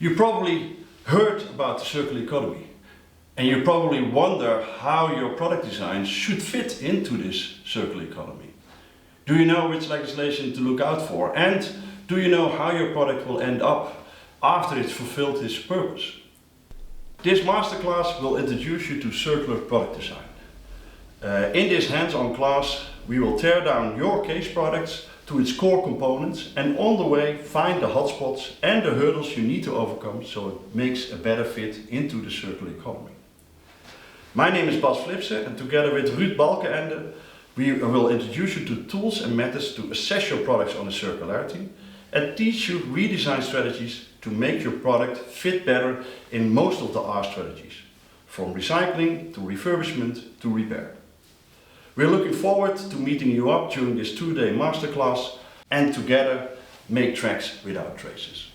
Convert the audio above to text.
You probably heard about the circular economy, and you probably wonder how your product design should fit into this circular economy. Do you know which legislation to look out for, and do you know how your product will end up after it's fulfilled its purpose? This masterclass will introduce you to circular product design. In this hands-on class, we will tear down your case products to its core components and on the way find the hotspots and the hurdles you need to overcome so it makes a better fit into the circular economy. My name is Flipsen, and together with Ruud Balkenende we will introduce you to tools and methods to assess your products on the circularity and teach you redesign strategies to make your product fit better in most of the R strategies, from recycling to refurbishment to repair. We're looking forward to meeting you up during this 2-day masterclass and together make tracks without traces.